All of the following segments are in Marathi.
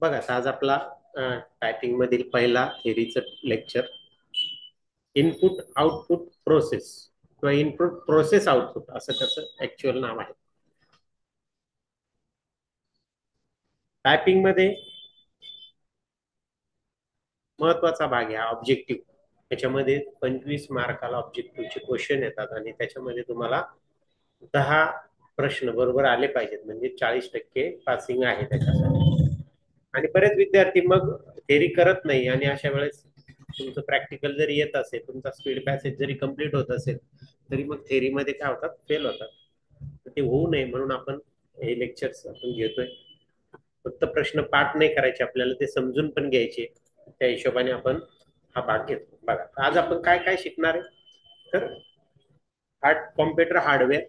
बघा आज आपला टायपिंग मधील पहिला थेअरीचं लेक्चर इनपुट आउटपुट प्रोसेस किंवा इनपुट प्रोसेस आउटपुट असं त्याचं ऍक्च्युअल नाव आहे. टायपिंग मध्ये महत्वाचा भाग आहे ऑब्जेक्टिव्ह. त्याच्यामध्ये 25 मार्काला ऑब्जेक्टिव्हचे क्वेश्चन येतात आणि त्याच्यामध्ये तुम्हाला 10 प्रश्न बरोबर आले पाहिजेत, म्हणजे 40% पासिंग आहे त्याच्यासाठी. आणि बरेच विद्यार्थी मग थेरी करत नाही आणि अशा वेळेस तुमचं प्रॅक्टिकल जरी येत असेल, तुमचा स्पीड पॅसेज जरी कम्प्लीट होत असेल, तरी मग थेरीमध्ये काय होतात, फेल होतात. तर ते होऊ नये म्हणून आपण हे लेक्चर्स आपण घेतोय. फक्त प्रश्न पाठ नाही करायचे, आपल्याला ते समजून पण घ्यायचे. त्या हिशोबाने आपण हा भाग घेतो. बघा आज आपण काय काय शिकणार आहे, तर कॉम्प्युटर हार्डवेअर.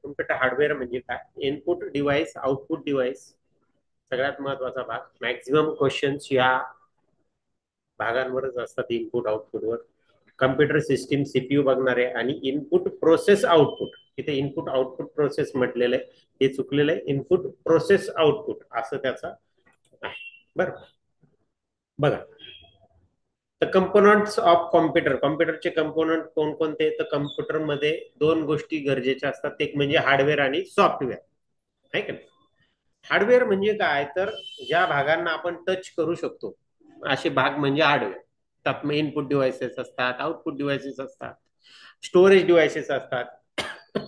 कॉम्प्युटर हार्डवेअर म्हणजे काय, इनपुट डिव्हाइस आउटपुट डिव्हाइस, सगळ्यात महत्वाचा भाग. मॅक्झिमम क्वेश्चन्स या भागांवरच असतात, इनपुट आउटपुटवर. कम्प्युटर सिस्टीम सीपीयू बघणार आहे आणि इनपुट प्रोसेस आउटपुट. इथे इनपुट आउटपुट प्रोसेस म्हटलेलं आहे, हे चुकलेलं आहे. इनपुट प्रोसेस आउटपुट असं त्याचं आहे. बरं, बघा. तर कंपोनंट्स ऑफ कॉम्प्युटर, कॉम्प्युटरचे कंपोनंट कोणकोणते, तर कम्प्युटरमध्ये दोन गोष्टी गरजेच्या असतात, एक म्हणजे हार्डवेअर आणि सॉफ्टवेअर, आहे का नाही. हार्डवेअर म्हणजे काय, तर ज्या भागांना आपण टच करू शकतो असे भाग म्हणजे हार्डवेअर. त्यात मग इनपुट डिव्हायसेस असतात, आउटपुट डिव्हायसेस असतात, स्टोरेज डिव्हायसेस असतात,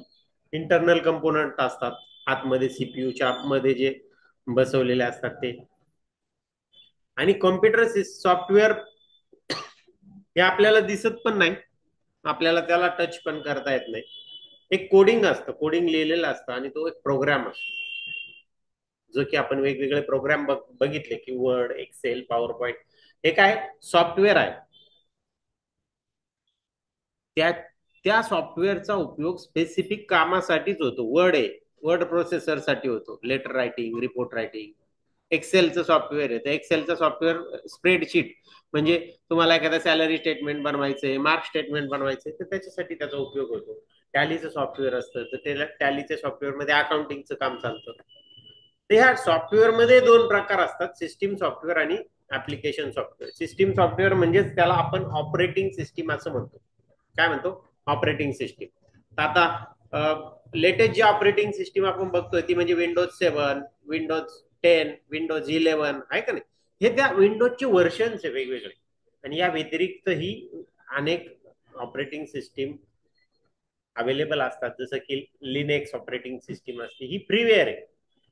इंटरनल कंपोनंट असतात, आतमध्ये सीपीयूच्या आतमध्ये जे बसवलेले असतात ते. आणि कॉम्प्युटर सॉफ्टवेअर हे आपल्याला दिसत पण नाही, आपल्याला त्याला टच पण करता येत नाही. एक कोडिंग असतं, कोडिंग लिहिलेलं असतं आणि तो एक प्रोग्राम असतो, जो की आपण वेगवेगळे प्रोग्राम बघितले की वर्ड, एक्सेल, पॉवर पॉइंट. हे काय सॉफ्टवेअर आहे. त्या त्या सॉफ्टवेअरचा उपयोग स्पेसिफिक कामासाठीच होतो. वर्ड आहे, वर्ड प्रोसेसरसाठी होतो, लेटर रायटिंग, रिपोर्ट रायटिंग. एक्सेलचं सॉफ्टवेअर आहे, तर एक्सेलचं सॉफ्टवेअर स्प्रेडशीट, म्हणजे तुम्हाला एखादा सॅलरी स्टेटमेंट बनवायचंय, मार्क स्टेटमेंट बनवायचंय, तर त्याच्यासाठी त्याचा उपयोग होतो. टॅलीचं सॉफ्टवेअर असतं, तर त्याला टॅलीच्या सॉफ्टवेअरमध्ये अकाउंटिंगचं काम चालतं. तर ह्या सॉफ्टवेअरमध्ये दोन प्रकार असतात, सिस्टीम सॉफ्टवेअर आणि ऍप्लिकेशन सॉफ्टवेअर. सिस्टीम सॉफ्टवेअर म्हणजेच त्याला आपण ऑपरेटिंग सिस्टीम असं म्हणतो. काय म्हणतो, ऑपरेटिंग सिस्टीम. तर आता लेटेस्ट जी ऑपरेटिंग सिस्टीम आपण बघतोय ती म्हणजे विंडोज 7, विंडोज 10, विंडोज 11, आहे का नाही. हे त्या विंडोजचे वर्षन्स आहे वेगवेगळे. आणि या व्यतिरिक्त ही अनेक ऑपरेटिंग सिस्टीम अवेलेबल असतात, जसं की लिनेक्स ऑपरेटिंग सिस्टीम असते, ही फ्रीवेअर आहे,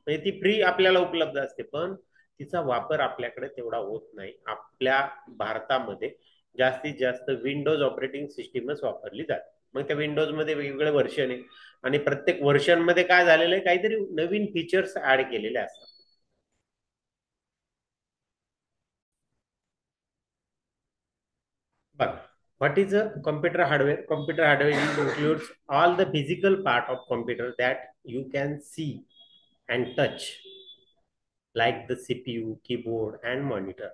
म्हणजे ती फ्री आपल्याला उपलब्ध असते. पण तिचा वापर आपल्याकडे तेवढा होत नाही. आपल्या भारतामध्ये जास्तीत जास्त विंडोज ऑपरेटिंग सिस्टीमच वापरली जाते. मग त्या विंडोज मध्ये वेगवेगळे वर्षन आहे आणि प्रत्येक वर्षन मध्ये काय झालेलं आहे, काहीतरी नवीन फीचर्स ऍड केलेले असतात. बघा, what is a computer hardware? Computer hardware includes all the physical part of computer that you can see and touch, like the CPU, keyboard and monitor.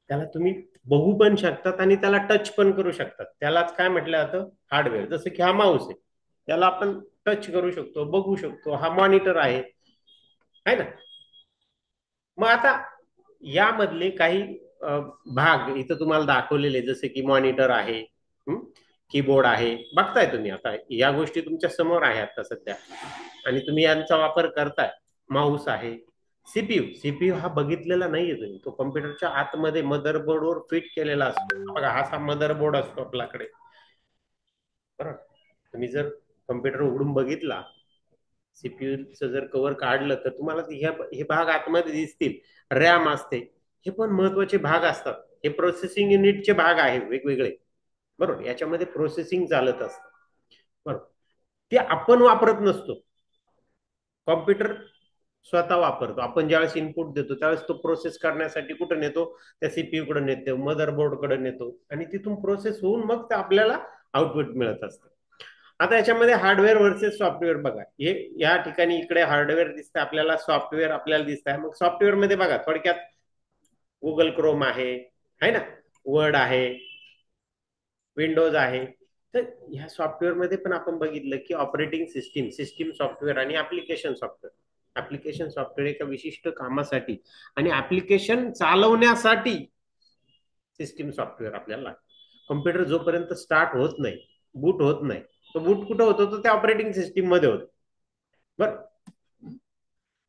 त्याला तुम्ही बघू पण शकतात आणि त्याला टच पण करू शकतात. त्यालाच काय म्हटलं जातं, हार्डवेअर. जसं की हा माऊस आहे, त्याला आपण टच करू शकतो, बघू शकतो. हा मॉनिटर आहे ना. मग आता यामधले काही भाग इथं तुम्हाला दाखवलेले, जसे की मॉनिटर आहे, कीबोर्ड आहे, बघताय तुम्ही. आता या गोष्टी तुमच्या समोर आहे आता सध्या आणि तुम्ही यांचा वापर करताय. माऊस आहे, सीपीयू. सीपीयू हा बघितलेला नाहीये तुम्ही, तो कॉम्प्युटरच्या आतमध्ये मदरबोर्डवर फिट केलेला असतो. बघा, हा मदरबोर्ड असतो आपल्याकडे, बरोबर. तुम्ही जर कॉम्प्युटर उघडून बघितला, सीपीयूचं जर कव्हर काढलं, तर तुम्हाला हे भाग आतमध्ये दिसतील. रॅम असते, हे पण महत्वाचे भाग असतात. हे प्रोसेसिंग युनिटचे भाग आहे वेगवेगळे, बरोबर. याच्यामध्ये प्रोसेसिंग चालत असतं, बरोबर. ते आपण वापरत नसतो, कॉम्प्युटर स्वतः वापरतो. आपण ज्यावेळेस इनपुट देतो त्यावेळेस तो प्रोसेस करण्यासाठी कुठे नेतो, त्या सीपीयू कडे नेतो, मदरबोर्ड कडे नेतो आणि तिथून प्रोसेस होऊन मग ते आपल्याला आउटपुट मिळत असतं. आता याच्यामध्ये हार्डवेअर वर्सेस सॉफ्टवेअर बघा. हे या ठिकाणी इकडे हार्डवेअर दिसतं आपल्याला, सॉफ्टवेअर आपल्याला दिसत आहे. मग सॉफ्टवेअर मध्ये बघा, थोडक्यात गुगल क्रोम आहे ना, वर्ड आहे, विंडोज आहे. तर ह्या सॉफ्टवेअर मध्ये पण आपण बघितलं की ऑपरेटिंग सिस्टीम, सिस्टीम सॉफ्टवेअर आणि ऍप्लिकेशन सॉफ्टवेअर. ऍप्लिकेशन सॉफ्टवेअर एका विशिष्ट कामासाठी आणि ऍप्लिकेशन चालवण्यासाठी सिस्टीम सॉफ्टवेअर आपल्याला लागतं. कॉम्प्युटर जोपर्यंत स्टार्ट होत नाही, बूट होत नाही, तो बूट कुठं होतो, तो त्या ऑपरेटिंग सिस्टीम मध्ये होतो. बरं,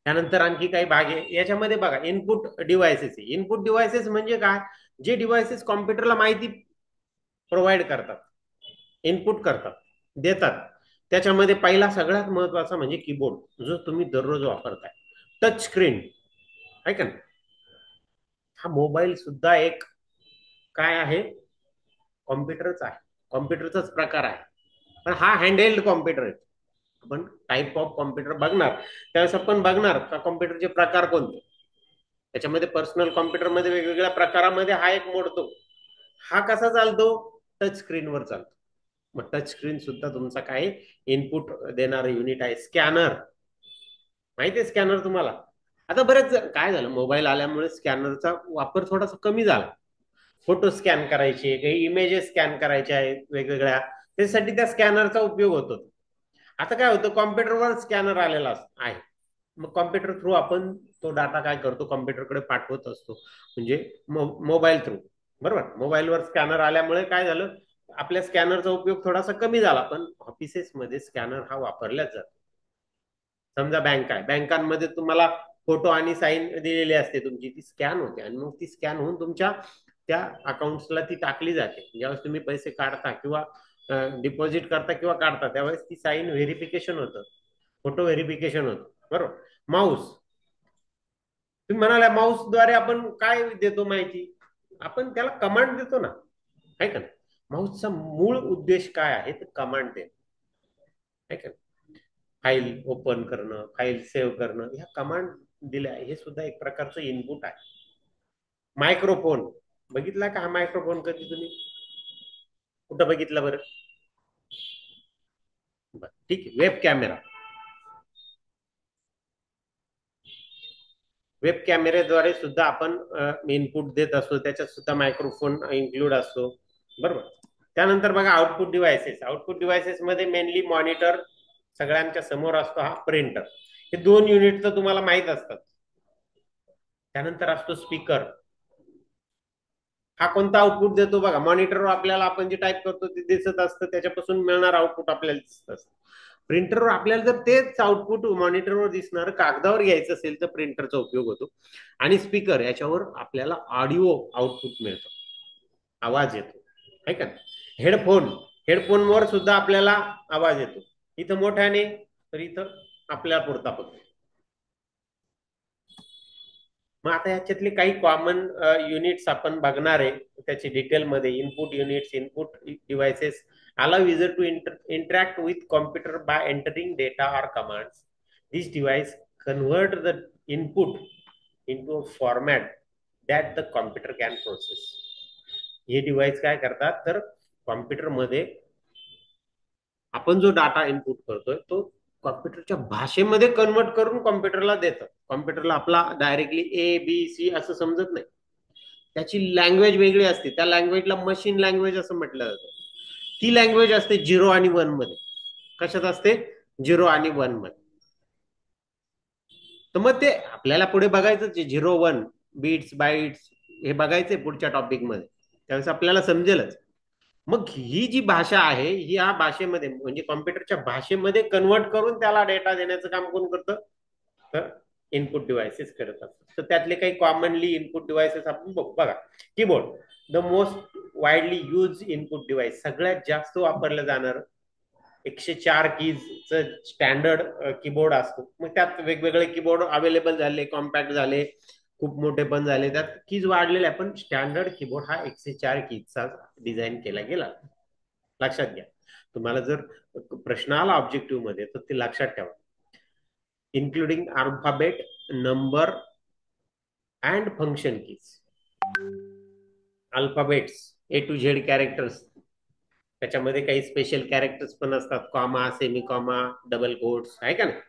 त्यानंतर आणखी काही भाग आहे याच्यामध्ये बघा. Input devices. इनपुट डिव्हायसेस म्हणजे काय? जे डिव्हायसेस कॉम्प्युटरला माहिती प्रोव्हाइड करतात, इनपुट करतात, देतात. त्याच्यामध्ये पहिला सगळ्यात महत्वाचा म्हणजे कीबोर्ड, जो तुम्ही दररोज वापरताय. टच स्क्रीन आहे का? हा मोबाईल सुद्धा एक काय आहे? कॉम्प्युटरच आहे, कॉम्प्युटरचाच प्रकार आहे. पण हा हँडहेल्ड कॉम्प्युटर आहे. आपण टाईप ऑफ कॉम्प्युटर बघणार त्यावेळेस आपण बघणार का कॉम्प्युटरचे प्रकार कोणते. त्याच्यामध्ये पर्सनल कॉम्प्युटरमध्ये वेगवेगळ्या प्रकारामध्ये हा एक मोडतो. हा कसा चालतो? टच स्क्रीनवर चालतो. मग टच स्क्रीन सुद्धा तुमचा काय इनपुट देणारं युनिट आहे. स्कॅनर माहिती आहे? स्कॅनर तुम्हाला आता बरेच काय झालं, मोबाईल आल्यामुळे स्कॅनरचा वापर थोडासा कमी झाला. फोटो स्कॅन करायचे, काही इमेजेस स्कॅन करायचे आहेत वेगवेगळ्या, त्यासाठी त्या स्कॅनरचा उपयोग होतो. आता काय होतं, कॉम्प्युटरवर स्कॅनर आलेला आहे. मग कॉम्प्युटर थ्रू आपण तो डाटा काय करतो, कॉम्प्युटरकडे पाठवत असतो, म्हणजे मोबाईल थ्रू. बरोबर, मोबाईलवर स्कॅनर आल्यामुळे काय झालं, आपल्या स्कॅनरचा उपयोग थोडासा कमी झाला. पण ऑफिसेसमध्ये स्कॅनर हा वापरलाच जातो. समजा बँक आहे, बँकांमध्ये तुम्हाला फोटो आणि साईन दिलेली असते तुमची, ती स्कॅन होते आणि मग ती स्कॅन होऊन तुमच्या त्या अकाउंट्सला ती टाकली जाते. ज्यावेळेस तुम्ही पैसे काढता किंवा डिपॉझिट करता किंवा काढता, त्यावेळेस ती साईन व्हेरिफिकेशन होतं, फोटो व्हेरिफिकेशन होतं. बरोबर. माऊस, तुम्ही म्हणाला माऊसद्वारे आपण काय देतो माहिती? आपण त्याला कमांड देतो ना, आहे का? माऊसचा मूळ उद्देश काय आहे? तर कमांड देणं, आहे का? फाईल ओपन करणं, फाईल सेव्ह करणं, ह्या कमांड दिल्या. हे सुद्धा एक प्रकारचं इनपुट आहे. मायक्रोफोन बघितला का? हा मायक्रोफोन कधी तुम्ही कुठं बघितला बरं? ठीक आहे. वेब कॅमेरा, वेब कॅमेऱ्याद्वारे सुद्धा आपण इनपुट देत असतो, त्याच्यात सुद्धा मायक्रोफोन इन्क्लूड असतो. बरोबर. त्यानंतर बघा आउटपुट डिव्हायसेस. आउटपुट डिव्हायसेस मध्ये मेनली मॉनिटर, सगळ्यांच्या समोर असतो हा प्रिंटर. हे दोन युनिट तर तुम्हाला माहित असतात. त्यानंतर असतो स्पीकर. हा कोणता आउटपुट देतो? बघा, मॉनिटरवर आपल्याला आपण जे टाईप करतो ते दिसत असतं, त्याच्यापासून मिळणार आउटपुट आपल्याला दिसत असतं. प्रिंटरवर आपल्याला जर तेच आउटपुट मॉनिटरवर दिसणार कागदावर घ्यायचं असेल तर प्रिंटरचा उपयोग होतो. आणि स्पीकर, याच्यावर आपल्याला ऑडिओ आउटपुट मिळतं, आवाज येतो, आहे का? हेडफोन, हेडफोनवर सुद्धा आपल्याला आवाज येतो, इथं मोठ्याने तर इथं आपल्या पुरता फक्त. मग आता ह्याच्यातले काही कॉमन युनिट्स आपण बघणार आहे त्याची डिटेलमध्ये. Input units, input devices allow user to interact with computer by entering data or commands. This device convert the input into a format that the computer can process. हे डिव्हाइस काय करतात तर कॉम्प्युटरमध्ये आपण जो डाटा इनपुट करतोय तो कॉम्प्युटरच्या भाषेमध्ये कन्वर्ट करून कॉम्प्युटरला देतात. कॉम्प्युटरला आपला डायरेक्टली ए बी सी असं समजत नाही, त्याची लँग्वेज वेगळी असते. त्या लँग्वेजला मशीन लँग्वेज असं म्हटलं जातं. ती लँग्वेज असते 0 आणि 1 मध्ये. कशात असते? 0 आणि 1 मध्ये. तर मग ते आपल्याला पुढे बघायचं, 0-1 बीट्स बाईट्स हे बघायचंय पुढच्या टॉपिक मध्ये, त्यावेळेस आपल्याला समजेलच. मग ही जी भाषा आहे, ही या भाषेमध्ये म्हणजे कॉम्प्युटरच्या भाषेमध्ये कन्वर्ट करून त्याला डेटा देण्याचं काम कोण करतं? तर इनपुट डिव्हायसेस करत असतात. तर त्यातले काही कॉमनली इनपुट डिव्हायसेस आपण बघू. बघा, keyboard, the most widely use input device, सगळ्यात जास्त वापरलं जाणार 104 कीजचं स्टँडर्ड कीबोर्ड असतो. मग त्यात वेगवेगळे कीबोर्ड अवेलेबल झाले, कॉम्पॅक्ट झाले, खूप मोठे पण झाले, त्यात कीज वाढलेले आहे. पण स्टँडर्ड कीबोर्ड हा 104 कीजचा डिझाईन केला गेला. लक्षात घ्या. तुम्हाला जर प्रश्न आला ऑब्जेक्टिव्ह मध्ये तर ते लक्षात ठेवा. Including alphabet, number and function keys. Alphabets, A to Z characters, त्याच्यामध्ये काही स्पेशल कॅरेक्टर्स पण असतात, comma, semi comma, double quotes, आहे का ना?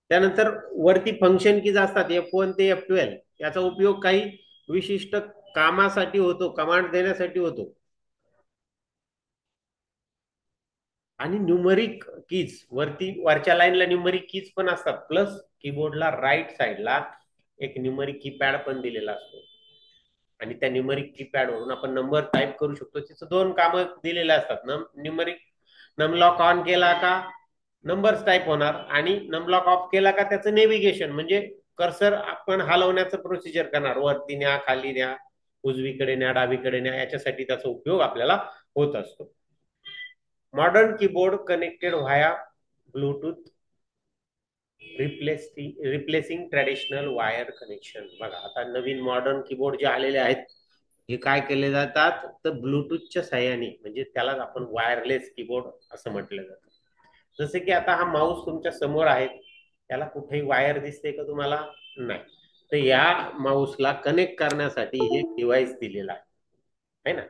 त्यानंतर वरती फंक्शन कीज असतात F1 ते F12. याचा उपयोग काही विशिष्ट कामासाठी होतो, कमांड देण्यासाठी होतो. आणि न्यूमरिक कीज वरच्या लाईनला न्यूमरिक कीज पण असतात, प्लस कीबोर्डला राईट साईडला एक न्यूमरिक कीपॅड पण दिलेला असतो आणि त्या न्यूमरिक कीपॅड वरून आपण नंबर टाईप करू शकतो. तिचं दोन कामं दिलेले असतात ना, न्यूमरिक नमलॉक ऑन केला का नंबर्स टाईप होणार आणि नमलॉक ऑफ केला का त्याचं नेव्हिगेशन म्हणजे कर्सर आपण हलवण्याचं प्रोसिजर करणार, वरती न्या, खाली न्या, उजवीकडे न्या, डावीकडे न्या, याच्यासाठी त्याचा उपयोग आपल्याला होत असतो. Modern keyboard connected via Bluetooth replacing traditional wire connection. बघा आता नवीन मॉडर्न कीबोर्ड जे आलेले आहेत हे काय केले जातात तर ब्लूटूथच्या साह्याने, म्हणजे त्याला आपण वायरलेस कीबोर्ड असं म्हटलं जातं. जसे की आता हा माऊस तुमच्या समोर आहे, त्याला कुठेही वायर दिसते का तुम्हाला? नाही. तर या माऊसला कनेक्ट करण्यासाठी हे डिव्हाइस दिलेला आहे ना.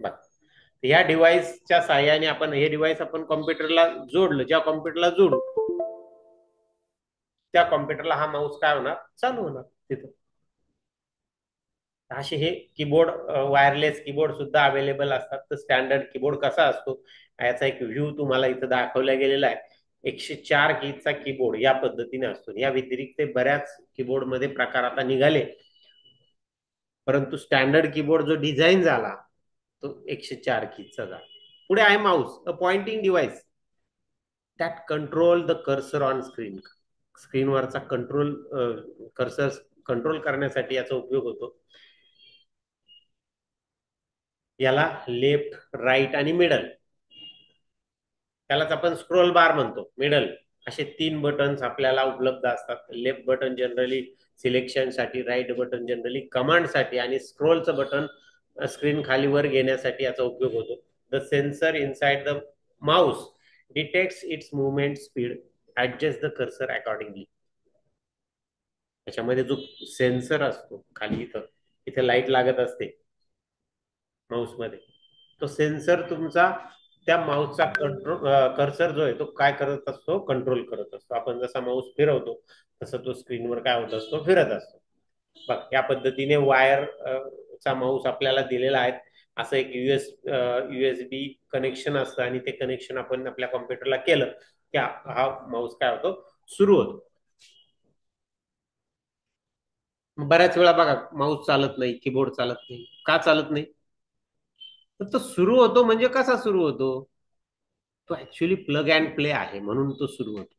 बघ, या डिव्हाइसच्या साह्याने आपण हे डिव्हाइस आपण कॉम्प्युटरला जोडलं, ज्या कॉम्प्युटरला जोडू त्या कॉम्प्युटरला हा माऊस काय होणार? चालू होणार तिथं. असे हे कीबोर्ड वायरलेस कीबोर्ड सुद्धा अवेलेबल असतात. तर स्टँडर्ड कीबोर्ड कसा असतो याचा एक व्ह्यू तुम्हाला इथं दाखवला गेलेला आहे. 104 कीजचा कीबोर्ड या पद्धतीने असतो. या व्यतिरिक्त बऱ्याच कीबोर्ड मध्ये प्रकार आता निघाले, परंतु स्टँडर्ड कीबोर्ड जो डिझाईन झाला तो 104 कीजचा झाला. पुढे आहे mouse, a pointing device that control the cursor on screen. स्क्रीनवरचा कर्सर कंट्रोल करण्यासाठी याचा उपयोग होतो. याला लेफ्ट, राईट आणि मिडल, त्यालाच आपण स्क्रोल बार म्हणतो, मिडल, असे 3 बटन्स आपल्याला उपलब्ध असतात. लेफ्ट बटन जनरली सिलेक्शन साठी, राईट बटन जनरली कमांड साठी आणि स्क्रोलचं बटन स्क्रीन खाली वर घेण्यासाठी याचा उपयोग होतो. The sensor inside the mouse detects it's movement speed, adjust the cursor accordingly. त्याच्यामध्ये जो सेन्सर असतो खाली इथं, इथे लाईट लागत असते माऊस मध्ये, तो सेन्सर तुमचा त्या माऊसचा कंट्रोल कर्सर जो आहे तो काय करत असतो? कंट्रोल करत असतो. आपण जसा माऊस फिरवतो तसं तो स्क्रीनवर काय होत असतो? फिरत असतो. बघ, या पद्धतीने वायर चा माऊस आपल्याला दिलेला आहे. असं एक युएसबी कनेक्शन असतं आणि ते कनेक्शन आपण आपल्या कॉम्प्युटरला केलं की हा माऊस काय होतो? सुरू होतो. बऱ्याच वेळा बघा माऊस चालत नाही, कीबोर्ड चालत नाही. का चालत नाही? तर तो सुरू होतो म्हणजे कसा सुरू होतो? तो ऍक्च्युली प्लग अँड प्ले आहे म्हणून तो सुरू होतो.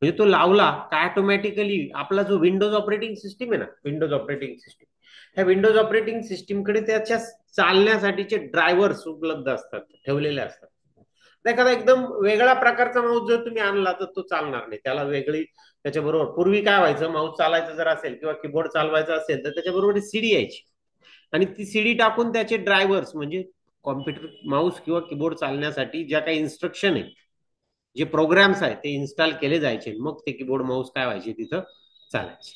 म्हणजे तो लावला का ऑटोमॅटिकली आपला जो विंडोज ऑपरेटिंग सिस्टीम आहे ना, विंडोज ऑपरेटिंग सिस्टीम, ह्या विंडोज ऑपरेटिंग सिस्टीमकडे त्याच्या चालण्यासाठीचे ड्रायव्हर्स उपलब्ध असतात, ठेवलेले असतात. एखादा एकदम वेगळा प्रकारचा माऊस जर तुम्ही आणला तर तो चालणार नाही. त्याला वेगळी त्याच्याबरोबर, पूर्वी काय व्हायचं, माऊस चालायचं जर असेल किंवा कीबोर्ड चालवायचा असेल तर त्याच्याबरोबर सीडी यायची आणि ती सीडी टाकून त्याचे ड्रायव्हर्स म्हणजे कॉम्प्युटर माऊस किंवा कीबोर्ड चालण्यासाठी ज्या काही इन्स्ट्रक्शन आहे, जे प्रोग्राम्स आहेत ते इन्स्टॉल केले जायचे, मग ते कीबोर्ड माऊस काय व्हायचे तिथं चालायचे.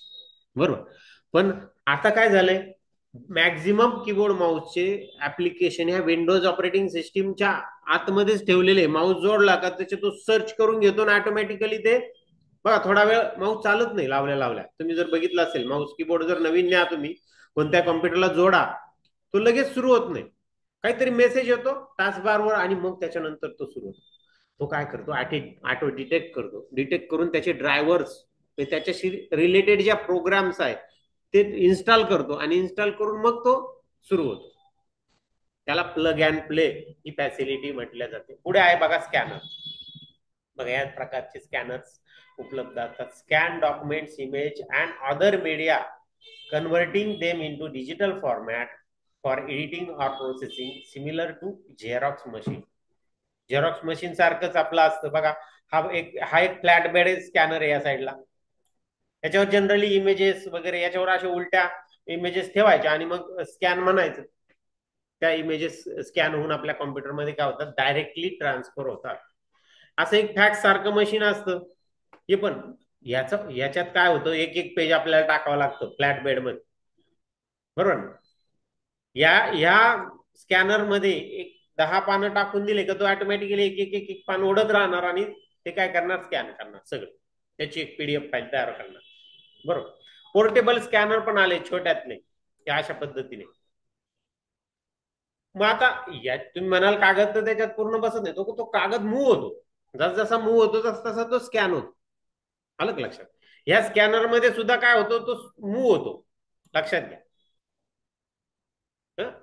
बरोबर. पण आता काय झालंय, मॅक्झिमम कीबोर्ड माऊसचे ऍप्लिकेशन ह्या विंडोज ऑपरेटिंग सिस्टीमच्या आतमध्येच ठेवलेले. माऊस जोडला का त्याचे तो सर्च करून घेतो ना ऑटोमॅटिकली ते. बघा, थोडा वेळ माऊस चालत नाही लावल्या लावल्या. तुम्ही जर बघितलं असेल, माऊस कीबोर्ड जर नवीन न्या तुम्ही कोणत्या कॉम्प्युटरला जोडा, तो लगेच सुरू होत नाही. काहीतरी मेसेज येतो टास्कबारवर आणि मग त्याच्यानंतर तो सुरू होतो. तो काय करतो? ऑटो डिटेक्ट करतो. डिटेक्ट करून त्याचे ड्रायव्हर्स, त्याच्याशी रिलेटेड ज्या प्रोग्राम्स आहेत ते इन्स्टॉल करतो आणि इन्स्टॉल करून मग तो सुरू होतो. त्याला plug and play he facility म्हटल्या जाते. पुढे आहे बघा स्कॅनर. बघा, या प्रकारचे स्कॅनर्स उपलब्ध असतात. Scan documents, image and other media, converting them into digital format for editing or processing, similar to Xerox machine. Xerox machine सारखंच आपलं असतं बघा. हा एक फ्लॅट बेड स्कॅनर आहे या साईडला. याच्यावर जनरली इमेजेस वगैरे, याच्यावर अशा उलट्या इमेजेस ठेवायच्या आणि मग स्कॅन म्हणायचं. त्या इमेजेस स्कॅन होऊन आपल्या कॉम्प्युटरमध्ये काय होतात? डायरेक्टली ट्रान्सफर होतात. असं एक फॅक्स सारखं मशीन असतं हे पण. याच्यात काय होतं, एक एक पेज आपल्याला टाकावं लागतं फ्लॅट बेड मध्ये, बरोबर. या स्कॅनर मध्ये एक 10 पानं टाकून दिले का तो ऑटोमॅटिकली एक एक एक एक पान ओढत राहणार आणि ते काय करणार? स्कॅन करणार सगळं. त्याची एक पीडीएफ फाईल तयार करणार, बरोबर. पोर्टेबल स्कॅनर पण आले छोट्यातले, अशा पद्धतीने. मग आता यात तुम्ही म्हणाल कागद तर त्याच्यात पूर्ण बसत नाही, तो कागद मूव्ह होतो. जसा मूव्ह होतो तसा तो स्कॅन होतो. आलं का लक्षात? या स्कॅनर मध्ये सुद्धा काय होतो, तो मूव्ह होतो. लक्षात घ्या.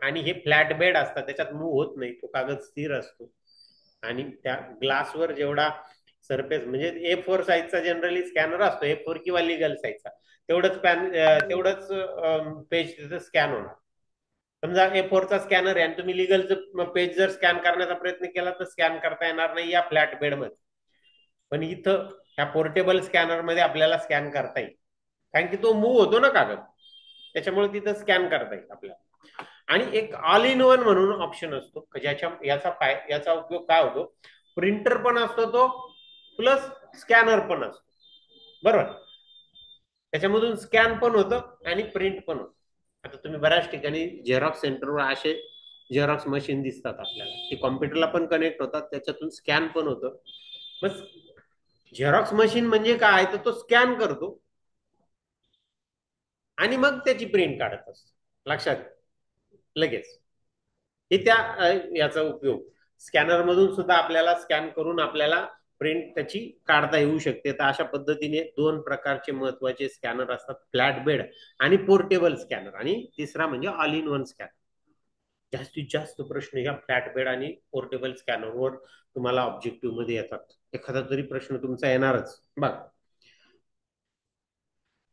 आणि हे फ्लॅट बेड असतात, त्याच्यात मूव्ह होत नाही, तो कागद स्थिर असतो. आणि त्या ग्लासवर जेवढा सरफेस, म्हणजे A4 साईजचा जनरली स्कॅनर असतो, A4 किंवा लिगल साईजचा, तेवढंच तेवढंच पेज तिथं स्कॅन होणार. समजा A4 चा स्कॅनर आहे आणि तुम्ही लिगलचं पेज जर स्कॅन करण्याचा प्रयत्न केला तर स्कॅन करता येणार नाही या फ्लॅट बेडमध्ये. पण इथं ह्या पोर्टेबल स्कॅनर मध्ये आपल्याला स्कॅन करता येईल, कारण की तो मूव्ह होतो ना कागद, त्याच्यामुळे तिथं स्कॅन करता येईल आपल्याला. आणि एक ऑल इन वन म्हणून ऑप्शन असतो, याचा उपयोग काय होतो, प्रिंटर पण असतो तो, प्लस स्कॅनर पण असतो. बरोबर, त्याच्यामधून स्कॅन पण होतं आणि प्रिंट पण होतं. आता तुम्ही बऱ्याच ठिकाणी झेरॉक्स सेंटरवर असे झेरॉक्स मशीन दिसतात आपल्याला, ते कॉम्प्युटरला पण कनेक्ट होतात, त्याच्यातून स्कॅन पण होतं. बस झेरॉक्स मशीन म्हणजे काय, तर तो स्कॅन करतो आणि मग त्याची प्रिंट काढत असतो. लक्षात लगेच. हे त्या याचा उपयोग, स्कॅनर मधून सुद्धा आपल्याला स्कॅन करून आपल्याला प्रिंट त्याची काढता येऊ शकते. तर अशा पद्धतीने दोन प्रकारचे महत्वाचे स्कॅनर असतात, फ्लॅट बेड आणि पोर्टेबल स्कॅनर. आणि तिसरा म्हणजे ऑल इन वन स्कॅनर. जास्तीत जास्त प्रश्न ह्या फ्लॅट बेड आणि पोर्टेबल स्कॅनरवर तुम्हाला ऑब्जेक्टिव्ह मध्ये येतात. एखादा तरी प्रश्न तुमचा येणारच. बघ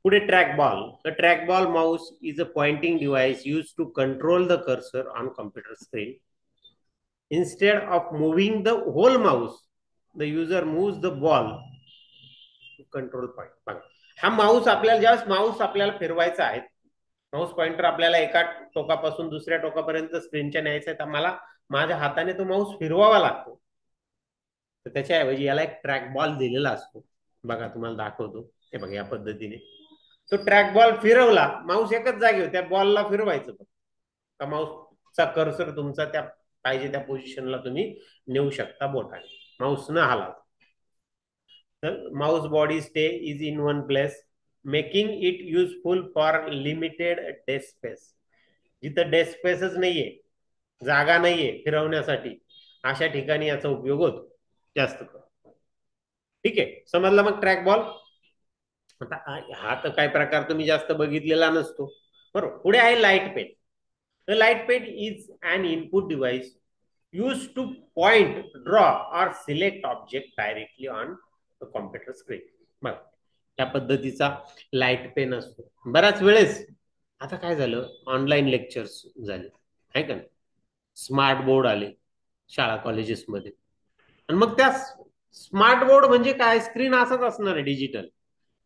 पुढे trackball. The trackball mouse is a pointing device used to control the cursor on computer screen. Instead of moving the whole mouse, the user moves the ball to control point. बघा, हा माऊस आपल्याला, ज्यावेळेस माऊस आपल्याला फिरवायचा आहे, माऊस पॉइंटर आपल्याला एका टोकापासून दुसऱ्या टोकापर्यंत स्क्रीनच्या न्यायचा आहे, तर मला माझ्या हाताने तो माऊस फिरवावा लागतो. तर त्याच्याऐवजी याला एक ट्रॅक बॉल दिलेला असतो. बघा तुम्हाला दाखवतो, हे बघा या पद्धतीने तो ट्रॅक बॉल फिरवला, माऊस एकच जागी होता, त्या बॉलला फिरवायचं का माऊसचा कर्सर तुमचा त्या पाहिजे त्या पोझिशनला तुम्ही नेऊ शकता बोटाने, माऊस न हलवता. तर Mouse body stay is in one place, making it useful for limited desk space. जिथं डेस्क स्पेसच नाहीये, जागा नाहीये फिरवण्यासाठी, अशा ठिकाणी याचा उपयोग होतो जास्त करून. ठीक आहे, समजलं मग ट्रॅक बॉल. आता हा तर काय प्रकार तुम्ही जास्त बघितलेला नसतो. बरोबर. पुढे आहे light pen. The light pen is an input device use to point, draw or select object directly on the computer screen. बघ त्या पद्धतीचा लाईट पेन असतो. बऱ्याच वेळेस आता काय झालं, ऑनलाईन लेक्चर्स झाले आहे का, स्मार्ट बोर्ड आले शाळा कॉलेजेसमध्ये, आणि मग त्या स्मार्ट बोर्ड म्हणजे काय, स्क्रीन असंच असणार आहे डिजिटल,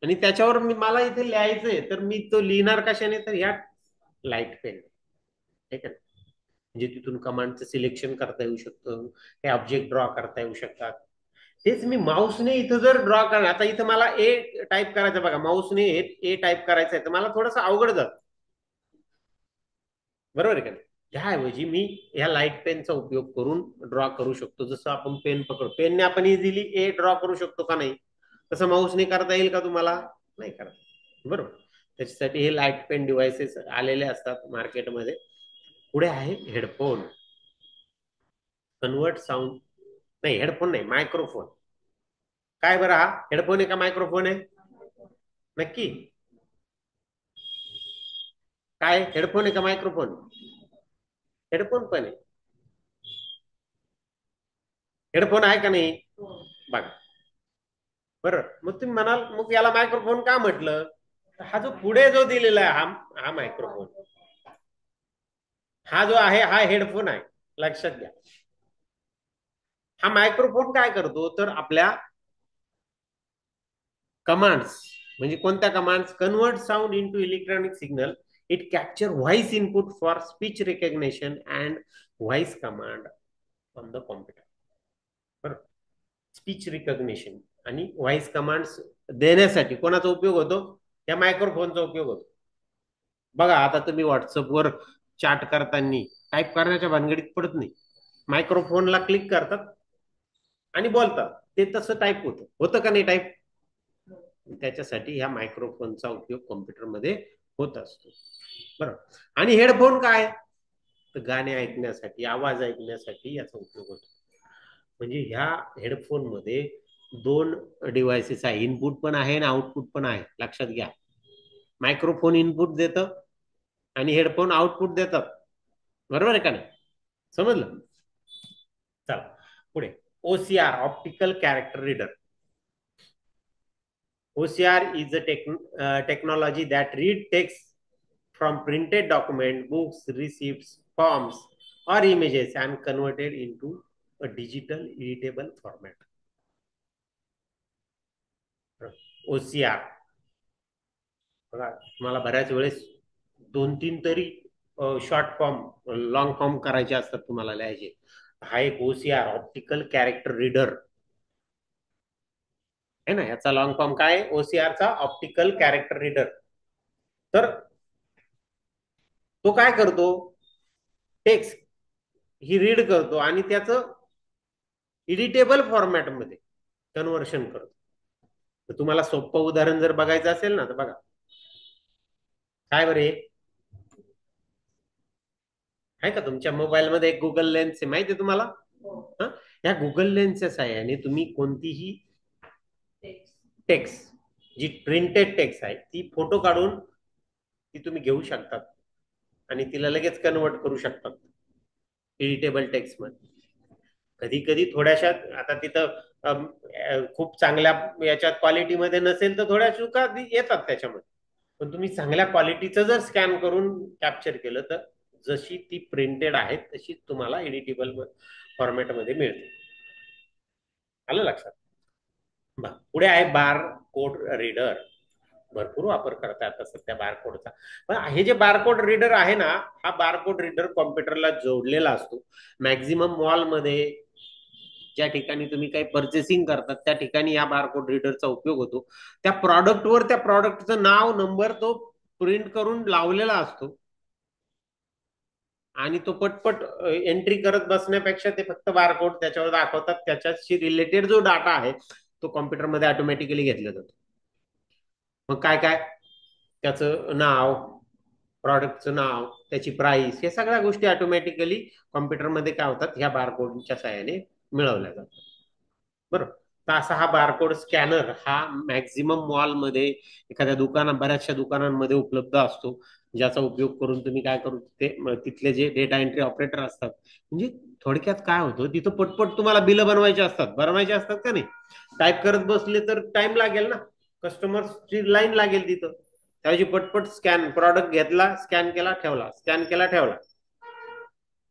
आणि त्याच्यावर मला इथे लिहायचंय, तर मी तो लिहिणार कशाने, तर ह्या लाईट पेन. ठीक आहे, म्हणजे तिथून कमांडचं सिलेक्शन करता येऊ शकतं, हे ऑब्जेक्ट ड्रॉ करता येऊ शकतात. तेच मी माऊसने इथं जर ड्रॉ करणार, आता इथं मला ए टाईप करायचं, बघा माऊसने ए टाईप करायचं आहे, तर मला थोडंसं अवघड जात. बरोबर आहे का नाही? ह्याऐवजी मी ह्या लाईट पेनचा उपयोग करून ड्रॉ करू शकतो. जसं आपण पेन पकडतो, पेनने आपण इझिली ए ड्रॉ करू शकतो का नाही, तसं माऊसने करता येईल का तुम्हाला, नाही करता. बरोबर, त्याच्यासाठी हे लाईट पेन डिव्हायसेस आलेले असतात मार्केटमध्ये. पुढे आहे हेडफोन. कन्वर्ट साऊंड, नाही हेडफोन नाही, मायक्रोफोन. काय बरं, हा हेडफोन आहे का मायक्रोफोन आहे, नक्की काय, हेडफोन आहे का मायक्रोफोन? हेडफोन पण आहे. हेडफोन आहे का नाही, बघा. बरं, मग तुम्ही म्हणाल मग याला मायक्रोफोन का म्हटलं, हा जो पुढे जो दिलेला आहे हा मायक्रोफोन, हा जो आहे हा हेडफोन आहे. लक्षात घ्या, हा मायक्रोफोन काय करतो, तर आपल्या कमांड्स, म्हणजे कोणत्या commands, convert sound into electronic signal, it capture voice input for speech recognition and voice command on the computer. बरोबर, स्पीच रिकग्नेशन आणि व्हॉइस कमांड्स देण्यासाठी कोणाचा उपयोग होतो, या मायक्रोफोनचा उपयोग होतो. बघा आता तुम्ही व्हॉट्सअपवर चॅट करताना टाईप करण्याच्या भानगडीत पडत नाही, मायक्रोफोनला क्लिक करतात आणि बोलतात, ते तसं टाईप होतं, होतं का नाही टाईप. त्याच्यासाठी ह्या मायक्रोफोनचा उपयोग कॉम्प्युटरमध्ये होत असतो. बरोबर. आणि हेडफोन काय, तर गाणे ऐकण्यासाठी, आवाज ऐकण्यासाठी याचा उपयोग होतो. म्हणजे ह्या हेडफोन मध्ये दोन डिव्हायसेस आहे, इनपुट पण आहे आणि आउटपुट पण आहे, लक्षात घ्या. मायक्रोफोन इनपुट देतं आणि हेडफोन आउटपुट देतात, बरोबर आहे का नाही? समजलं? चला पुढे. OCR, optical character reader. OCR is a technology that read text from printed document, books, receipts, forms, or images and converted into a digital editable format. OCR बघा, तुम्हाला बऱ्याच वेळेस 2-3 तरी शॉर्ट फॉर्म, लॉंग फॉर्म करायचे असतात तुम्हाला लिहायचे. हा एक OCR, ऑप्टिकल कॅरेक्टर रीडर आहे ना. याचा लॉंग फॉर्म काय आहे? OCR चा ऑप्टिकल कॅरेक्टर रीडर. तर तो काय करतो? टेक्स्ट ही रीड करतो आणि त्याचं एडिटेबल फॉर्मॅटमध्ये कन्व्हर्शन करतो. तर तुम्हाला सोपं उदाहरण जर बघायचं असेल ना, तर बघा काय बरे, आहे का तुमच्या मोबाईलमध्ये एक गुगल लेन्स आहे, माहिती आहे तुम्हाला? हा, या गुगल लेन्सच्या साहाय्याने तुम्ही कोणतीही टेक्स्ट, जी प्रिंटेड टेक्स्ट आहे, ती फोटो काढून ती तुम्ही घेऊ शकतात आणि तिला लगेच कन्वर्ट करू शकतात एडिटेबल टेक्स्ट मध्ये. कधी कधी थोड्याशा, आता तिथं खूप चांगल्या याच्यात क्वालिटीमध्ये नसेल तर थोड्या चुका येतात त्याच्यामध्ये, पण तुम्ही चांगल्या क्वालिटीचं जर स्कॅन करून कॅप्चर केलं तर जशी ती प्रिंटेड आहे तशी तुम्हाला एडिटेबल फॉर्मॅटमध्ये मिळते. आलं लक्षात? पुढे आहे बार कोड रीडर. भरपूर वापर करता आता सध्या बारकोडचा. पण हे जे बारकोड रीडर आहे ना, हा बारकोड रीडर कॉम्प्युटरला जोडलेला असतो. मॅक्झिमम मॉलमध्ये ज्या ठिकाणी तुम्ही काही पर्चेसिंग करतात त्या ठिकाणी या बारकोड रीडरचा उपयोग होतो. त्या प्रॉडक्टवर त्या प्रॉडक्टचं नाव, नंबर तो प्रिंट करून लावलेला असतो आणि तो पटपट एंट्री करत बसण्यापेक्षा ते फक्त बारकोड त्याच्यावर दाखवतात. त्याच्याशी रिलेटेड जो डाटा आहे तो कॉम्प्युटरमध्ये ऑटोमॅटिकली घेतला जातो. मग काय काय, त्याचं नाव, प्रॉडक्टचं नाव, त्याची प्राइस, हे सगळ्या गोष्टी ऑटोमॅटिकली कॉम्प्युटरमध्ये काय होतात, ह्या बारकोडच्या सहाय्याने मिळवल्या जातात. बरोबर. तर असा हा बारकोड स्कॅनर हा मॅक्झिमम मॉलमध्ये, एखाद्या दुकानात, बऱ्याचशा दुकानांमध्ये उपलब्ध असतो, ज्याचा उपयोग करून तुम्ही काय करू, ते तिथले जे डेटा एंट्री ऑपरेटर असतात, म्हणजे थोडक्यात काय होतं, तिथं पटपट तुम्हाला बिलं बनवायचे असतात का नाही? टाईप करत बसले तर टाइम लागेल ना, कस्टमरची लाईन लागेल तिथं. त्याची पटपट स्कॅन, प्रॉडक्ट घेतला, स्कॅन केला, ठेवला, स्कॅन केला, ठेवला.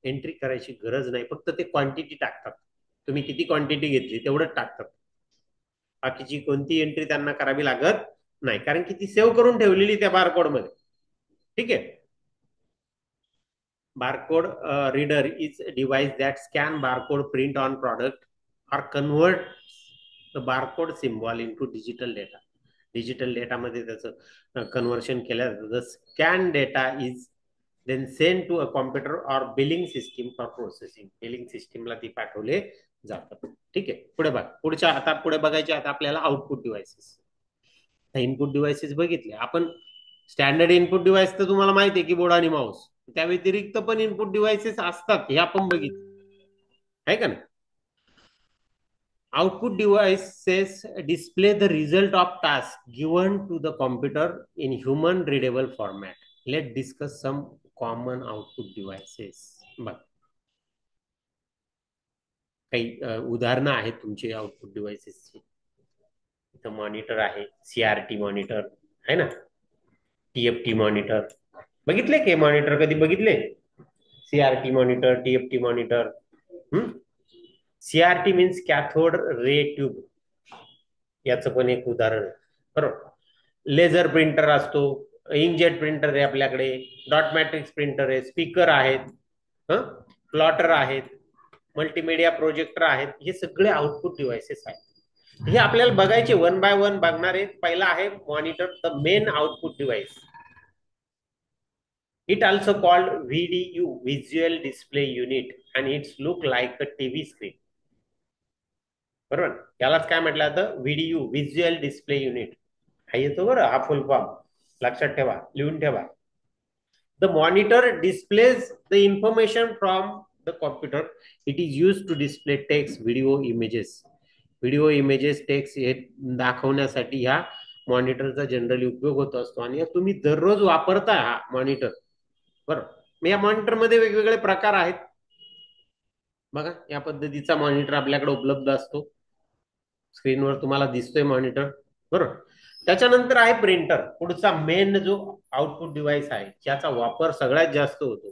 एंट्री करायची गरज नाही, फक्त ते क्वांटिटी टाकतात. तुम्ही किती क्वांटिटी घेतली तेवढंच टाकतात. बाकीची कोणती एंट्री त्यांना करावी लागत नाही, कारण की ती सेव्ह करून ठेवलेली त्या बारकोड मध्ये. ठीक आहे. Barcode reader is device that scan barcode, print on product or convert the barcode symbol into digital data. Digital डेटामध्ये त्याचं कन्व्हर्शन केलं जातं. The scan data is then send to a computer or billing system for processing. Billing सिस्टीमला ती पाठवले जातात. ठीक आहे. पुढे बघा, आता पुढे बघायचे आता आपल्याला आउटपुट डिव्हाइसेस. इनपुट डिव्हाइसेस बघितले आपण. स्टँडर्ड इनपुट डिव्हाइस तर तुम्हाला माहिती आहे, कीबोर्ड आणि माऊस. त्या व्यतिरिक्त पण इनपुट डिव्हाइसेस असतात, हे आपण बघितलं आहे का नाही? Output devices display the result of task given to the computer in human readable format. Let's discuss some common output devices. बघ, काही उदाहरणं आहेत तुमचे आउटपुट डिव्हाइसेसची. इथं मॉनिटर आहे, CRT मॉनिटर आहे ना, TFT मॉनिटर. बघितले के मॉनिटर कधी बघितले? CRT monitor, TFT monitor. CRT means cathode ray tube, याचं पण एक उदाहरण आहे. बरोबर. लेझर प्रिंटर असतो, इंकजेट प्रिंटर आहे आपल्याकडे, डॉट मॅट्रिक्स प्रिंटर आहे, स्पीकर आहेत, प्लॉटर आहेत, मल्टीमीडिया प्रोजेक्टर आहेत. हे सगळे आउटपुट डिव्हाइसेस आहेत. हे आपल्याला बघायचे, वन बाय वन बघणारे. पहिला आहे monitor, the main output device. It also called VDU, visual display unit, and it's look like a TV screen. बरोबर. यालाच काय म्हटलं जातं? VDU, visual display unit. हा येतो बरं, हा फुल फॉर्म लक्षात ठेवा, लिहून ठेवा. The monitor displays the information from the computer. It is used to display text, video, images. Video, images, text हे दाखवण्यासाठी ह्या मॉनिटरचा जनरली उपयोग होत असतो. आणि तुम्ही दररोज वापरता हा मॉनिटर, बरं. या मॉनिटरमध्ये वेगवेगळे प्रकार आहेत. बघा, या पद्धतीचा मॉनिटर आपल्याकडे उपलब्ध असतो. स्क्रीनवर तुम्हाला दिसतोय मॉनिटर, बरोबर. त्याच्यानंतर आहे प्रिंटर, पुढचा मेन जो आउटपुट डिव्हाइस आहे, ज्याचा वापर सगळ्यात जास्त होतो.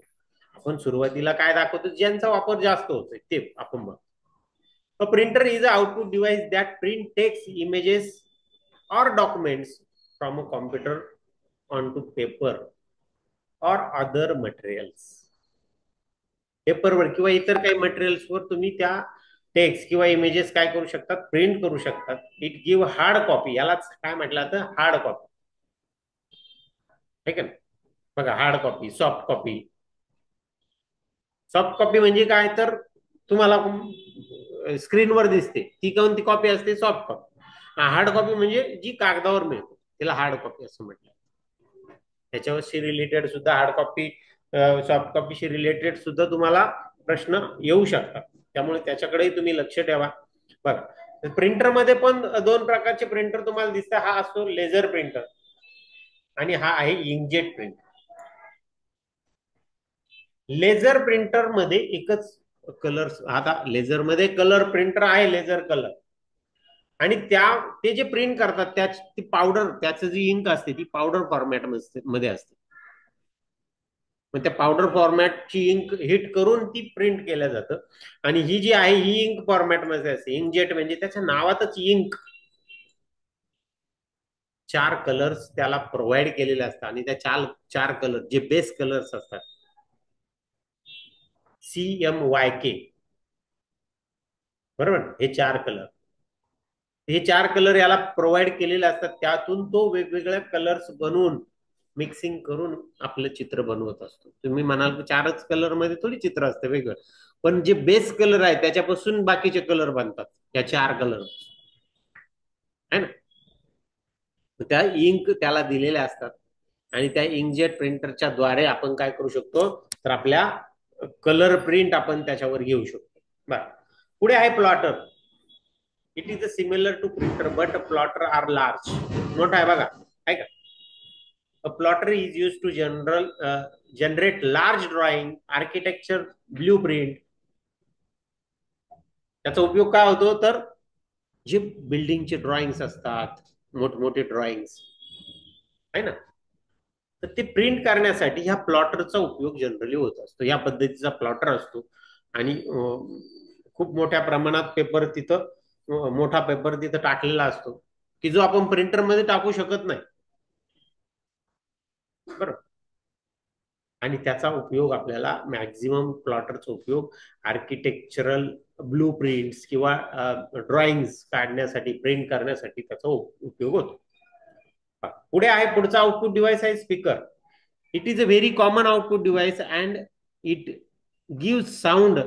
आपण सुरुवातीला काय दाखवतो, ज्यांचा वापर जास्त होतोय ते आपण बघ. A printer is an output device that print text, images, or documents from a computer onto paper or other materials. पेपरवर किंवा इतर काही मटेरियल्सवर तुम्ही त्या टेक्स्ट किंवा इमेजेस काय करू शकतात, प्रिंट करू शकतात. इट गिव्ह हार्ड कॉपी, यालाच काय म्हटलं जातं, हार्ड कॉपी. ठीक आहे. बघा, hard copy, soft copy. Soft copy म्हणजे काय, तर तुम्हाला स्क्रीनवर दिसते ती कोणती कॉपी असते, सॉफ्ट कॉपी. हार्ड कॉपी म्हणजे जी कागदावर मिळते तिला हार्ड कॉपी असं म्हटलं. त्याच्यावरशी रिलेटेड सुद्धा हार्ड कॉपी, सॉफ्ट कॉपीशी रिलेटेड सुद्धा तुम्हाला प्रश्न येऊ शकतात, त्यामुळे त्याच्याकडेही तुम्ही लक्ष ठेवा. बघा, प्रिंटरमध्ये पण दोन प्रकारचे प्रिंटर तुम्हाला दिसतात. हा असतो लेझर प्रिंटर आणि हा आहे इंकजेट प्रिंटर. लेझर प्रिंटर मध्ये एकच कलर, आता लेझर मध्ये कलर प्रिंटर आहे, लेझर कलर. आणि ते जे प्रिंट करतात ती पावडर, त्याचं जी इंक असते ती पावडर फॉर्मॅट मध्ये असते. मग त्या पावडर फॉर्मॅटची इंक हिट करून ती प्रिंट केल्या जातं. आणि ही जी आहे ही इंक फॉर्मॅट मध्ये असते. इंकजेट म्हणजे त्याच्या नावातच इंक, 4 कलर्स त्याला प्रोव्हाइड केलेले असतात. आणि त्या चार कलर जे बेस कलर्स असतात, CMYK, बरोबर, हे 4 कलर याला प्रोव्हाइड केलेले असतात. त्यातून तो वेगवेगळ्या कलर्स बनवून मिक्सिंग करून आपलं चित्र बनवत असतो. तुम्ही म्हणाल की 4च कलर मध्ये थोडी चित्र असते वेगळं, पण जे बेस कलर आहे त्याच्यापासून बाकीचे कलर बनतात, या 4 कलर आहे ना. त्या इंक त्याला दिलेल्या असतात आणि त्या इंकजेट प्रिंटरच्या द्वारे आपण काय करू शकतो, तर आपल्या कलर प्रिंट आपण त्याच्यावर घेऊ शकतो. बरं, पुढे आहे plotter. It is similar to printer but plotter are large. मोठा आहे बघा, आहे का. A plotter is used to generate large drawing, architecture, blueprint. त्याचा उपयोग काय होतो, तर जे बिल्डिंगचे ड्रॉइंग्स असतात, मोठमोठे ड्रॉइंग्स आहे ना, तर ते प्रिंट करण्यासाठी ह्या प्लॉटरचा उपयोग जनरली होत असतो. या पद्धतीचा प्लॉटर असतो आणि खूप मोठ्या प्रमाणात पेपर तिथं, मोठा पेपर तिथं टाकलेला असतो की जो आपण प्रिंटरमध्ये टाकू शकत नाही, बरोबर. आणि त्याचा उपयोग आपल्याला मॅक्झिमम प्लॉटरचा उपयोग आर्किटेक्चरल ब्लू प्रिंट्स किंवा ड्रॉइंग्स काढण्यासाठी, प्रिंट करण्यासाठी त्याचा उपयोग होतो. पुढे आहे, पुढचा आउटपुट डिव्हाइस आहे speaker. It is a very common output device and it give sound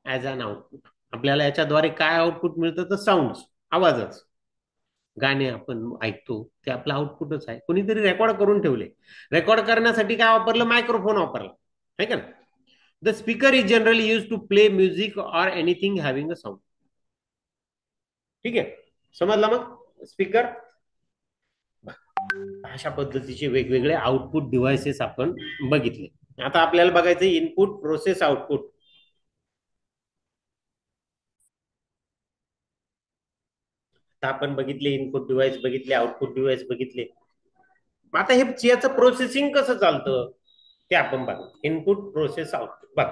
as an output. आपल्याला याच्याद्वारे काय आउटपुट मिळतं, तर साऊंड, आवाजच. गाणे आपण ऐकतो ते आपलं आउटपुटच आहे. कोणीतरी रेकॉर्ड करून ठेवले. रेकॉर्ड करण्यासाठी काय वापरलं, मायक्रोफोन वापरला, है का. The speaker is generally use to play music or anything having a sound. ठीक आहे, समजला मग स्पीकर. अशा पद्धतीचे वेगवेगळे आउटपुट डिव्हाइसेस आपण बघितले. आता आपल्याला बघायचं इनपुट, प्रोसेस, आउटपुट. आपण बघितले इनपुट डिव्हाइस, बघितले आउटपुट डिव्हाइस बघितले. आता हे याचं प्रोसेसिंग कसं चालतं ते आपण बघू. Input, process, output. बघ,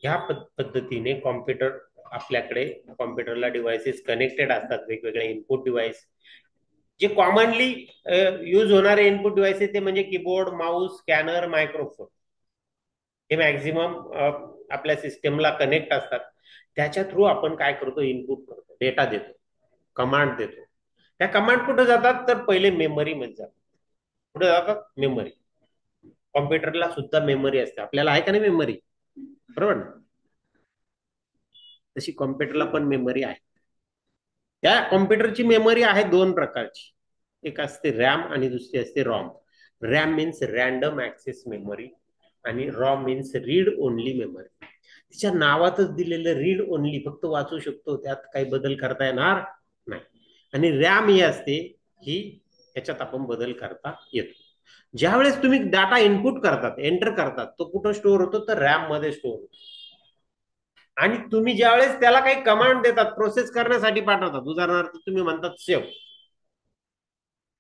ह्या पद्धतीने कॉम्प्युटर, आपल्याकडे कॉम्प्युटरला डिव्हाइसेस कनेक्टेड असतात, वेगवेगळे इनपुट डिव्हाइस. जे कॉमनली यूज होणारे इनपुट डिव्हाइसेस ते म्हणजे कीबोर्ड, माऊस, स्कॅनर, मायक्रोफोन. हे मॅक्झिमम आपल्या सिस्टमला कनेक्ट असतात. त्याच्या थ्रू आपण काय करतो, इनपुट करतो, डेटा देतो, कमांड देतो. त्या कमांड कुठे जातात, तर पहिले मेमरी मध्ये जातात. कुठे जातात, मेमरी. कॉम्प्युटरला सुद्धा मेमरी असते, आपल्याला आहे का नाही मेमरी, बरोबर ना. तशी कॉम्प्युटरला पण मेमरी आहे. त्या कॉम्प्युटरची मेमरी आहे 2 प्रकारची. एक असते रॅम आणि दुसरी असते ROM. RAM means random access memory आणि ROM means read only memory. तिच्या नावातच दिलेलं रीड ओनली, फक्त वाचू शकतो, त्यात काही बदल करता येणार नाही. आणि रॅम ही असते ही, ह्याच्यात आपण बदल करता येतो. ज्यावेळेस तुम्ही डाटा इनपुट करतात, एंटर करतात, तो कुठं स्टोअर होतो, तर रॅम मध्ये स्टोअर होतो. आणि तुम्ही ज्यावेळेस त्याला काही कमांड देतात, प्रोसेस करण्यासाठी पाठवतात, उदाहरणार्थ तुम्ही म्हणतात सेव्ह.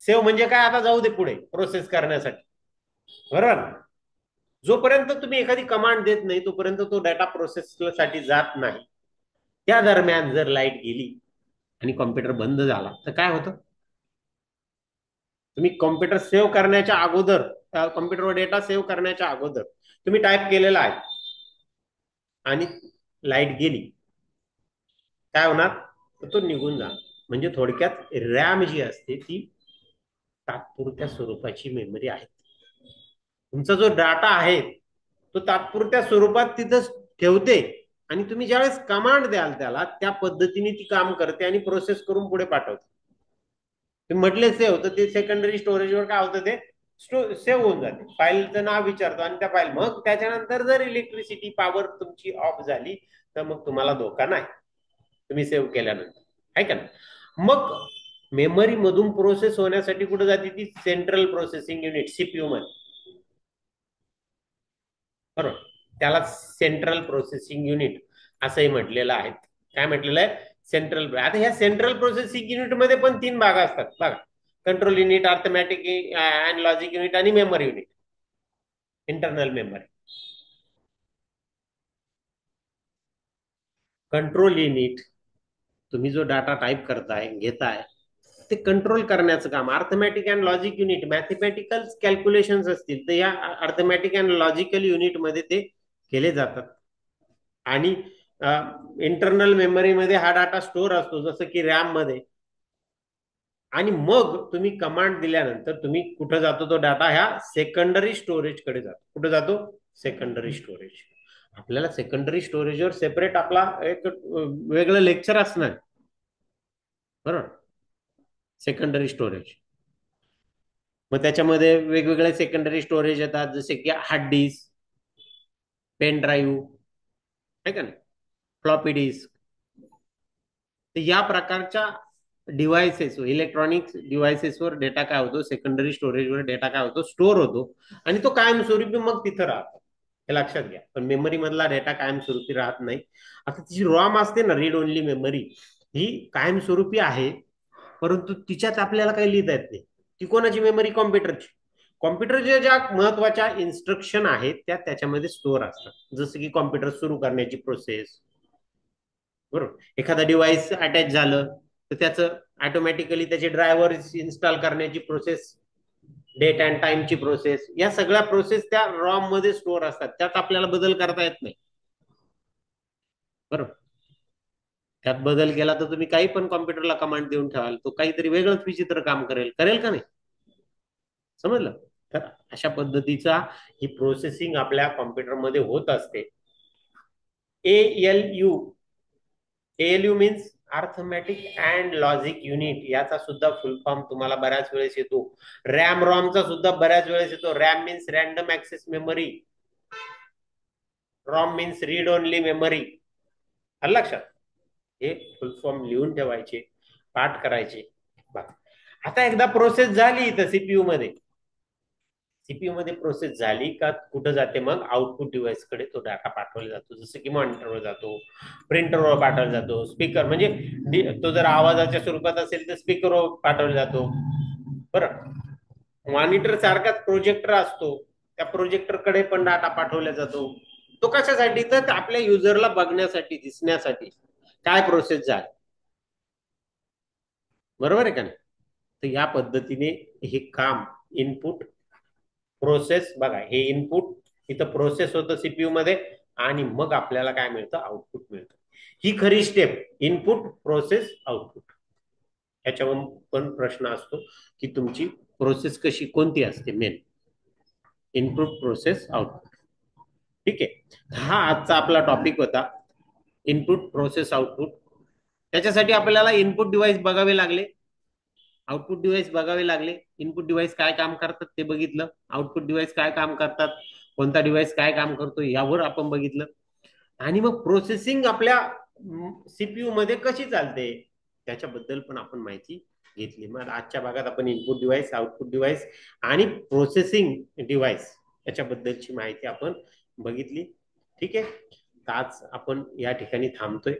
सेव्ह म्हणजे काय, आता जाऊ दे पुढे प्रोसेस करण्यासाठी, बरोबर. जोपर्यंत तुम्ही एखादी कमांड देत नाही तोपर्यंत तो डाटा प्रोसेससाठी जात नाही. त्या दरम्यान जर लाईट गेली आणि कॉम्प्युटर बंद झाला तर काय होतं, तुम्ही कॉम्प्युटर सेव्ह करण्याच्या अगोदर, कॉम्प्युटरवर डेटा सेव्ह करण्याच्या अगोदर तुम्ही टाईप केलेला आहे आणि लाईट गेली, काय होणार, तर तो निघून जाणार. म्हणजे थोडक्यात रॅम जी असते ती तात्पुरत्या स्वरूपाची मेमरी आहे. तुमचा जो डाटा आहे तो तात्पुरत्या स्वरूपात तिथं ठेवते आणि तुम्ही ज्यावेळेस कमांड द्याल त्याला, त्या पद्धतीने ती काम करते आणि प्रोसेस करून पुढे पाठवते. तुम्ही म्हटले सेव्ह, तर ते सेकंडरी स्टोरेजवर काय होतं, ते सेव्ह होऊन जाते. फाईलचं नाव विचारतो आणि त्या फाईल, मग त्याच्यानंतर जर इलेक्ट्रिसिटी पॉवर तुमची ऑफ झाली तर मग तुम्हाला धोका नाही, तुम्ही सेव्ह केल्यानंतर, आहे का ना. मग मेमरी मधून प्रोसेस होण्यासाठी कुठे जाते, ती सेंट्रल प्रोसेसिंग युनिट सीपीयू मध्ये, बरोबर. त्याला सेंट्रल प्रोसेसिंग युनिट असंही म्हटलेलं आहे. काय म्हटलेलं आहे, सेंट्रल. आता ह्या सेंट्रल प्रोसेसिंग युनिट मध्ये पण 3 भाग असतात बघा, control unit, arithmetic and logic unit आणि memory unit, internal memory. Control unit, तुम्ही जो डाटा टाईप करताय, घेताय, ते कंट्रोल करण्याचं काम. Arithmetic and logic unit, mathematical calculation असतील तर या अर्थमॅटिक अँड लॉजिकल युनिट मध्ये ते केले जातात. आणि इंटरनल मेमरीमध्ये हा डाटा स्टोअर असतो, जसं की रॅम मध्ये. आणि मग तुम्ही कमांड दिल्यानंतर तुम्ही कुठं जातो, तो डाटा ह्या सेकंडरी स्टोरेज कडे जातो. कुठं जातो, सेकंडरी स्टोरेज. आपल्याला सेकंडरी स्टोरेजवर सेपरेट आपला एक वेगळं लेक्चर असणार, बरोबर. सेकंडरी स्टोरेज, मग त्याच्यामध्ये वेगवेगळे सेकंडरी स्टोरेज येतात, जसे की हार्ड डिस्क, पेन ड्राईव्ह, आहे का नाही, फ्लॉपी डिस्क. तर या प्रकारच्या डिव्हायसेस, इलेक्ट्रॉनिक डिव्हायसेसवर डेटा काय होतो, सेकंडरी स्टोरेजवर डेटा काय होतो, स्टोअर होतो. आणि तो कायमस्वरूपी मग तिथं राहतो, हे लक्षात घ्या. पण मेमरी मधला डेटा कायमस्वरूपी राहत नाही. आता तिची रॉम असते ना, रीड ओनली मेमरी, ही कायमस्वरूपी आहे, परंतु तिच्यात आपल्याला काही लिहिता येत नाही. ती कोणाची मेमरी, कॉम्प्युटरची. कॉम्प्युटरच्या ज्या महत्वाच्या इन्स्ट्रक्शन आहेत त्या त्याच्यामध्ये स्टोअर असतात, जसं की कॉम्प्युटर सुरू करण्याची प्रोसेस, बरोबर. एखादा डिव्हाइस अटॅच झालं तर त्याचं ऑटोमॅटिकली त्याचे ड्रायव्हर इन्स्टॉल करण्याची प्रोसेस, डेट अँड टाइमची प्रोसेस, या सगळ्या प्रोसेस त्या रॉम मध्ये स्टोअर असतात, त्यात आपल्याला बदल करता येत नाही, बरोबर. त्यात बदल केला तर तुम्ही काही पण कॉम्प्युटरला कमांड देऊन ठेवाल, तो काहीतरी वेगळंच विचित्र काम करेल, करेल का नाही, समजलं. तर अशा पद्धतीचा ही प्रोसेसिंग आपल्या कॉम्प्युटरमध्ये होत असते. ALU, ALU means arithmetic and logic unit, याचा सुद्धा फुल फॉर्म तुम्हाला बऱ्याच वेळेस येतो. रॅम रॉमचा सुद्धा बऱ्याच वेळेस येतो. RAM means random access memory, ROM means read only memory. आलं लक्षात. हे फुल फॉर्म लिहून ठेवायचे, पाठ करायचे. आता एकदा प्रोसेस झाली तर सीपीयू मध्ये, सीपीयू मध्ये प्रोसेस झाली का कुठं जाते, मग आउटपुट डिव्हाइस कडे तो डाटा पाठवला जातो, जसं की मॉनिटरवर जातो, प्रिंटरवर पाठवला जातो, स्पीकर म्हणजे तो जर आवाजाच्या स्वरूपात असेल तर स्पीकरवर पाठवला जातो, बरं. मॉनिटर सारखाच प्रोजेक्टर असतो, त्या प्रोजेक्टर कडे पण डाटा पाठवला जातो. तो कशासाठी, तर आपल्या युजरला बघण्यासाठी, दिसण्यासाठी काय प्रोसेस झाली, बरोबर आहे का नाही. तर या पद्धतीने हे काम, इनपुट प्रोसेस, बघा हे इनपुट, इथं प्रोसेस होतं सीपीयू मध्ये, आणि मग आपल्याला काय मिळतं, आउटपुट मिळतं. ही खरी स्टेप, इनपुट प्रोसेस आउटपुट. याच्यावर पण प्रश्न असतो की तुमची प्रोसेस कशी, कोणती असते, मेन इनपुट प्रोसेस आउटपुट. ठीक आहे, हा आजचा आपला टॉपिक होता, इनपुट प्रोसेस आउटपुट. त्याच्यासाठी आपल्याला इनपुट डिव्हाइस बघावे लागले. आउटपुट डिव्हाइस बघावे लागले. इनपुट डिव्हाइस काय काम करतात ते बघितलं. आउटपुट डिव्हाइस काय काम करतात, कोणता डिव्हाइस काय काम करतो यावर आपण बघितलं. आणि मग प्रोसेसिंग आपल्या सीपीयू मध्ये कशी चालते त्याच्याबद्दल पण आपण माहिती घेतली. मग आजच्या भागात आपण इनपुट डिव्हाइस, आउटपुट डिव्हाइस आणि प्रोसेसिंग डिव्हाइस याच्याबद्दलची माहिती आपण बघितली. ठीक आहे, आज आपण या ठिकाणी थांबतोय.